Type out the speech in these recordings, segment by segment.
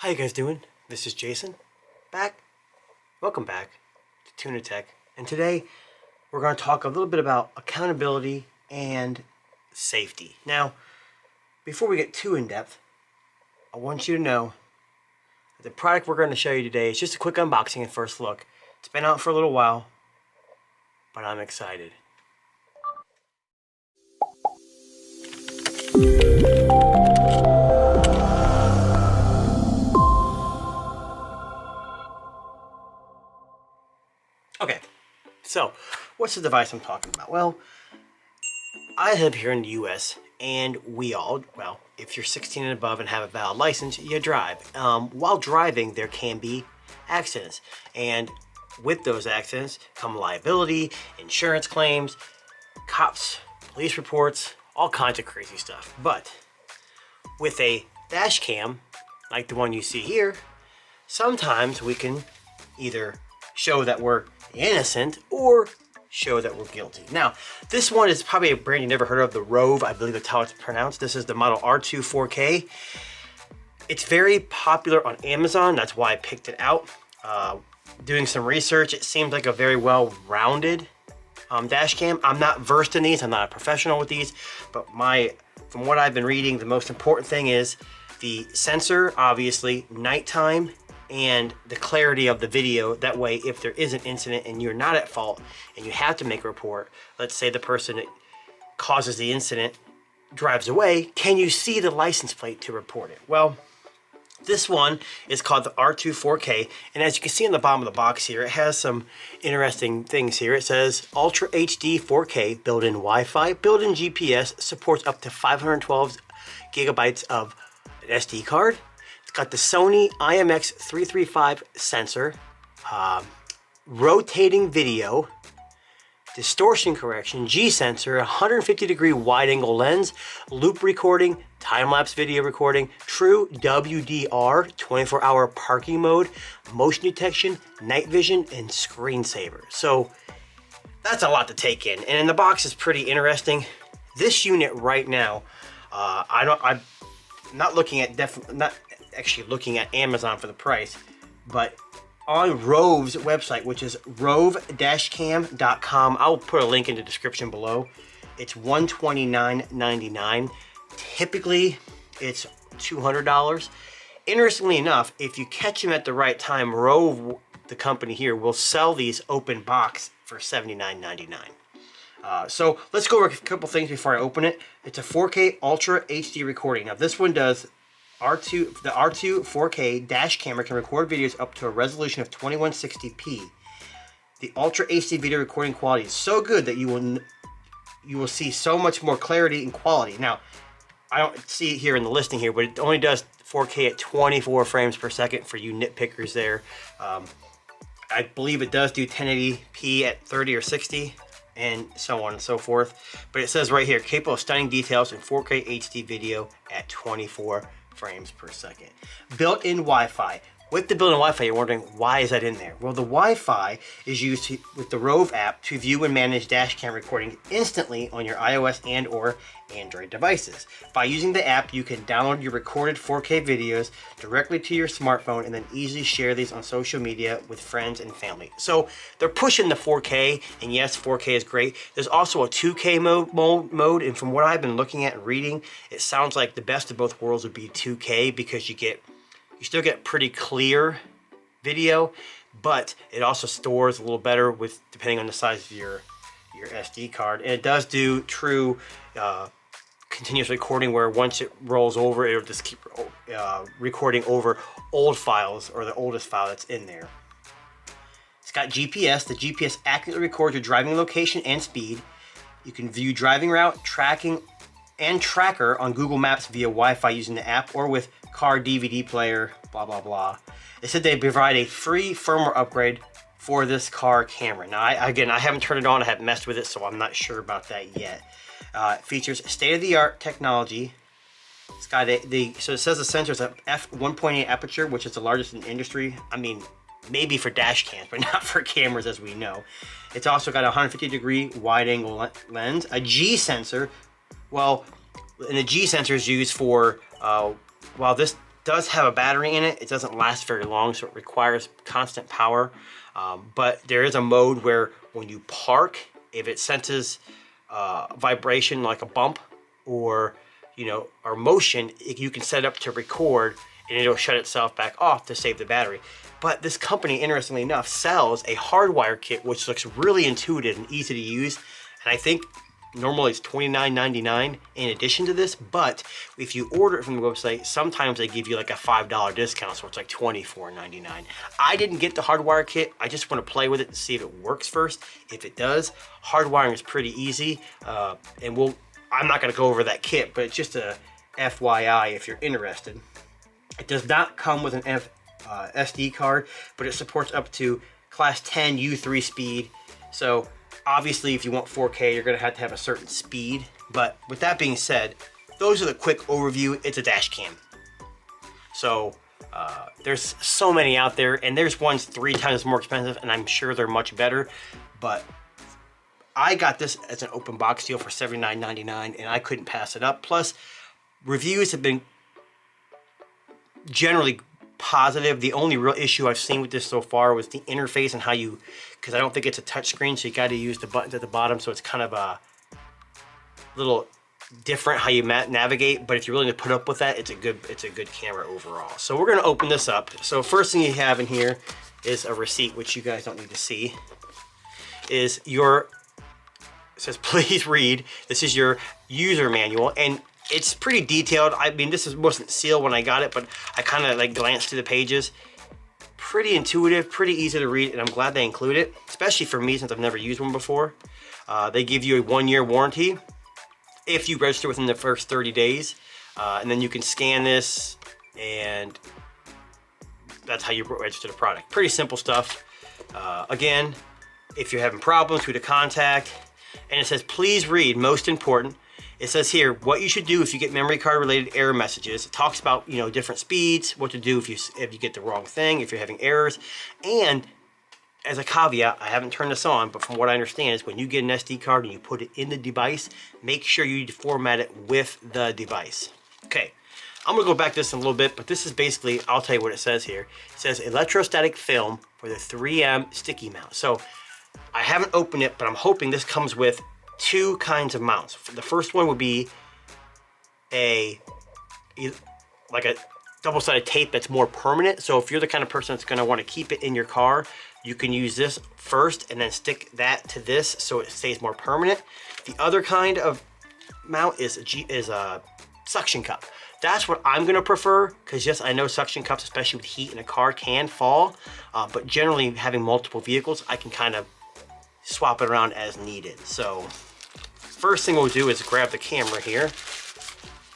How you guys doing? This is Jason. Welcome back to Tuna Tech. And today we're going to talk a little bit about accountability and safety. Now, before we get too in depth, I want you to know that the product we're going to show you today is just a quick unboxing and first look. It's been out for a little while, but I'm excited. Okay, so what's the device I'm talking about? Well, I live here in the US and we all, well, if you're 16 and above and have a valid license, you drive. While driving, there can be accidents. And with those accidents come liability, insurance claims, cops, police reports, all kinds of crazy stuff. But with a dash cam, like the one you see here, sometimes we can either show that we're innocent or show that we're guilty. Now, this one is probably a brand you never heard of, the Rove, I believe that's how it's pronounced. This is the model R2 4K. It's very popular on Amazon, that's why I picked it out. Doing some research, it seems like a very well-rounded dash cam. I'm not versed in these, I'm not a professional with these, but from what I've been reading, the most important thing is the sensor, obviously, nighttime, and the clarity of the video. That way, if there is an incident and you're not at fault and you have to make a report, let's say the person that causes the incident drives away, can you see the license plate to report it? Well, this one is called the R2 4K, and as you can see on the bottom of the box here, it has some interesting things here. It says Ultra HD 4K, built-in Wi-Fi, built-in GPS, supports up to 512 gigabytes of an SD card. Got the Sony IMX335 sensor, rotating video, distortion correction, G sensor, 150-degree wide-angle lens, loop recording, time-lapse video recording, true WDR, 24-hour parking mode, motion detection, night vision, and screensaver. So that's a lot to take in, and in the box is pretty interesting. This unit right now, I'm not looking at actually looking at Amazon for the price, but on Rove's website, which is rove-cam.com, I'll put a link in the description below. It's $129.99. Typically, it's $200. Interestingly enough, if you catch them at the right time, Rove, the company here, will sell these open box for $79.99. So let's go over a couple things before I open it. It's a 4K Ultra HD recording. Now this one does the R2 4K dash camera can record videos up to a resolution of 2160p. The Ultra HD video recording quality is so good that you will see so much more clarity and quality. Now, I don't see it here in the listing here, but it only does 4K at 24 frames per second for you nitpickers there. I believe it does do 1080p at 30 or 60. And so on and so forth. But it says right here, capable of stunning details in 4K HD video at 24 frames per second. Built-in Wi-Fi. With the built-in Wi-Fi, you're wondering, why is that in there? Well, the Wi-Fi is used with the Rove app to view and manage dash cam recording instantly on your iOS and or Android devices. By using the app, you can download your recorded 4K videos directly to your smartphone and then easily share these on social media with friends and family. So they're pushing the 4K, and yes, 4K is great. There's also a 2K mode, and from what I've been looking at and reading, it sounds like the best of both worlds would be 2K because you still get pretty clear video, but it also stores a little better with depending on the size of your SD card. And it does do true continuous recording, where once it rolls over, it'll just keep recording over old files or the oldest file that's in there. It's got GPS. The GPS accurately records your driving location and speed. You can view driving route, tracking, and tracker on Google Maps via Wi-Fi using the app or with car DVD player, blah, blah, blah. They said they provide a free firmware upgrade for this car camera. Now, I haven't turned it on, I haven't messed with it, so I'm not sure about that yet. It features state-of-the-art technology. It's got so it says the sensor is a f1.8 aperture, which is the largest in the industry. I mean, maybe for dash cams, but not for cameras as we know. It's also got a 150-degree wide-angle lens, a G sensor. Well, and the G sensor is used for, well, this does have a battery in it. It doesn't last very long, so it requires constant power. But there is a mode where when you park, if it senses vibration like a bump or or motion, you can set it up to record and it'll shut itself back off to save the battery. But this company, interestingly enough, sells a hardwire kit which looks really intuitive and easy to use. And I think normally it's $29.99 in addition to this, but if you order it from the website, sometimes they give you like a $5 discount, so it's like $24.99. I didn't get the hardwire kit. I just want to play with it to see if it works first. If it does, hardwiring is pretty easy, and I'm not going to go over that kit, but it's just a FYI if you're interested. It does not come with an SD card, but it supports up to class 10 U3 speed. So obviously if you want 4K, you're going to have a certain speed. But with that being said, those are the quick overview. It's a dash cam. So there's so many out there, and there's ones 3 times more expensive, and I'm sure they're much better. But I got this as an open box deal for $79.99, and I couldn't pass it up. Plus, reviews have been generally positive. The only real issue I've seen with this so far was the interface and how because I don't think it's a touch screen, so you got to use the buttons at the bottom, so it's kind of a little different how you navigate. But if you're willing to put up with that, it's a good camera overall. So we're going to open this up. So first thing you have in here is a receipt, which you guys don't need to see. It says please read. This is your user manual, and it's pretty detailed. I mean, this wasn't sealed when I got it, but I kind of like glanced through the pages. Pretty intuitive, pretty easy to read, and I'm glad they include it, especially for me since I've never used one before. They give you a 1-year warranty if you register within the first 30 days, and then you can scan this, and that's how you register the product. Pretty simple stuff. Again, if you're having problems, who to contact, and it says please read, most important. It says here what you should do if you get memory card related error messages. It talks about different speeds, what to do if you get the wrong thing, if you're having errors. And as a caveat, I haven't turned this on, but from what I understand is when you get an SD card and you put it in the device, make sure you format it with the device. Okay, I'm gonna go back to this in a little bit, but this is basically, I'll tell you what it says here. It says electrostatic film for the 3M sticky mount. So I haven't opened it, but I'm hoping this comes with 2 kinds of mounts. The first one would be like a double-sided tape that's more permanent. So if you're the kind of person that's going to want to keep it in your car, you can use this first and then stick that to this so it stays more permanent. The other kind of mount is a suction cup. That's what I'm going to prefer, because yes, I know suction cups, especially with heat in a car, can fall, but generally having multiple vehicles, I can kind of swap it around as needed. So first thing we'll do is grab the camera here,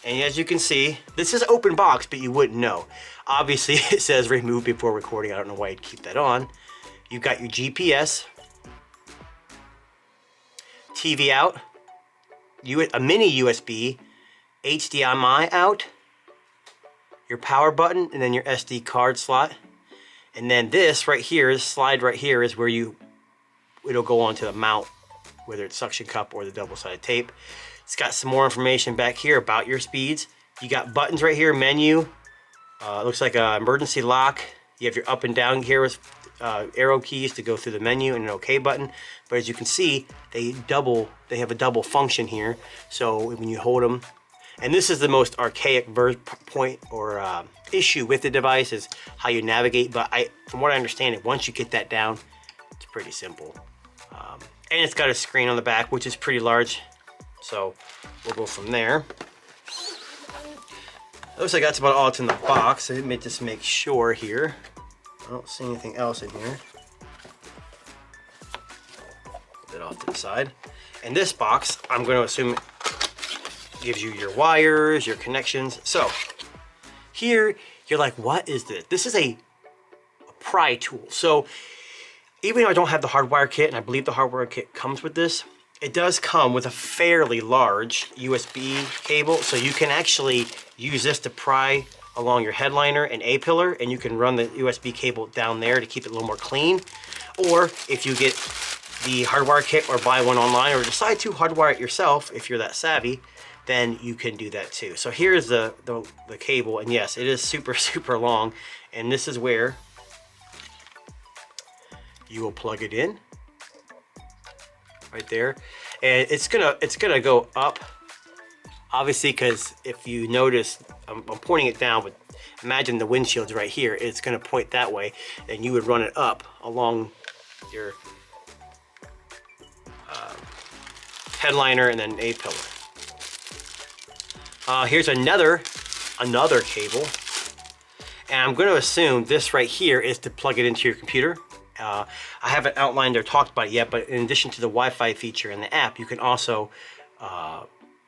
and as you can see, this is open box, but you wouldn't know. Obviously it says remove before recording. I don't know why you'd keep that on. You've got your GPS, TV out, a mini USB, HDMI out, your power button, and then your SD card slot. And then this right here, this slide right here, is where it'll go onto the mount, whether it's suction cup or the double-sided tape. It's got some more information back here about your speeds. You got buttons right here, menu. Looks like an emergency lock. You have your up and down here with arrow keys to go through the menu, and an OK button. But as you can see, they have a double function here. So when you hold them, and this is the most archaic issue with the device is how you navigate. But from what I understand, once you get that down, it's pretty simple. And it's got a screen on the back, which is pretty large. So we'll go from there. Looks like that's about all that's in the box. Let me just make sure here. I don't see anything else in here. Put it off to the side. And this box, I'm going to assume gives you your wires, your connections. So here, you're like, what is this? This is a pry tool. So even though I don't have the hardwire kit, and I believe the hardwire kit comes with this, it does come with a fairly large USB cable. So you can actually use this to pry along your headliner and A-pillar, and you can run the USB cable down there to keep it a little more clean. Or if you get the hardwire kit or buy one online, or decide to hardwire it yourself if you're that savvy, then you can do that too. So here's the cable, and yes, it is super, super long, and this is where you will plug it in right there, and it's gonna go up, obviously, because if you notice, I'm pointing it down, but imagine the windshield's right here. It's gonna point that way, and you would run it up along your headliner and then A-pillar. Here's another cable, and I'm going to assume this right here is to plug it into your computer. I haven't outlined or talked about it yet, but in addition to the Wi-Fi feature in the app, you can also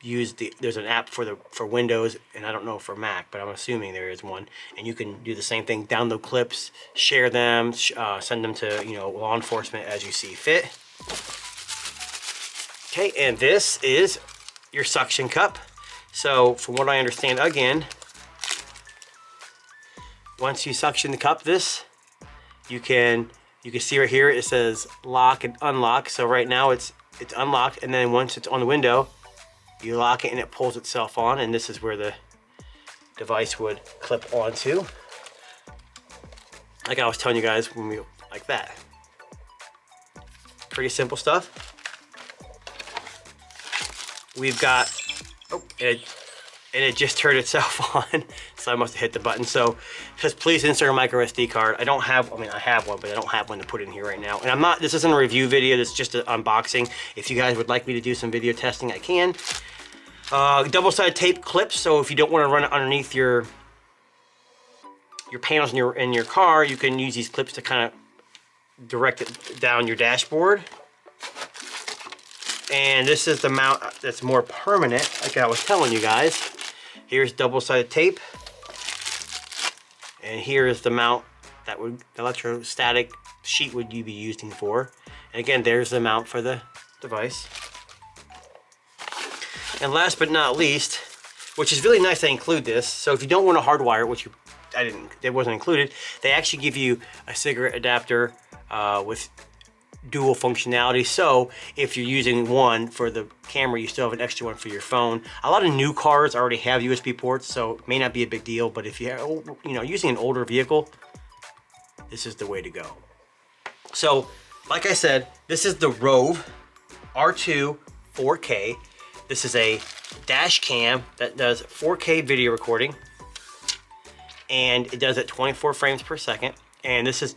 use there's an app for Windows, and I don't know for Mac, but I'm assuming there is one, and you can do the same thing, download clips, share them, send them to, you know, law enforcement as you see fit. Okay, and this is your suction cup. So from what I understand, again, once you suction the cup, you can see right here it says lock and unlock. So right now it's unlocked, and then once it's on the window, you lock it and it pulls itself on, and this is where the device would clip onto. Like I was telling you guys, like that. Pretty simple stuff. We've got, and it just turned itself on, so I must have hit the button. So it says please insert a micro SD card. I have one, but I don't have one to put in here right now. And this isn't a review video, this is just an unboxing. If you guys would like me to do some video testing, I can. Double-sided tape clips, so if you don't want to run it underneath your panels in your car, you can use these clips to kind of direct it down your dashboard. And this is the mount that's more permanent, like I was telling you guys. Here's double-sided tape, and here is the mount that the electrostatic sheet would you be using for. And again, there's the mount for the device. And last but not least, which is really nice they include this. So if you don't want to hardwire, which it wasn't included, they actually give you a cigarette adapter with dual functionality. So if you're using one for the camera, you still have an extra one for your phone. A lot of new cars already have USB ports, so it may not be a big deal, but if you're using an older vehicle, this is the way to go. So like I said, this is the Rove R2 4K. This is a dash cam that does 4K video recording, and it does it 24 frames per second. And this is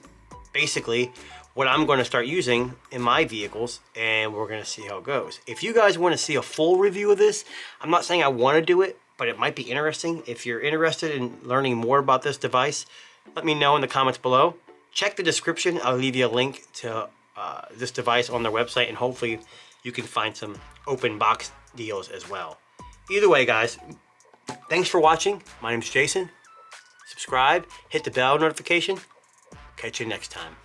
basically what I'm going to start using in my vehicles, and we're going to see how it goes. If you guys want to see a full review of this, I'm not saying I want to do it, but it might be interesting. If you're interested in learning more about this device, let me know in the comments below. Check the description. I'll leave you a link to this device on their website, and hopefully you can find some open box deals as well. Either way, guys, thanks for watching. My name's Jason. Subscribe, hit the bell notification. Catch you next time.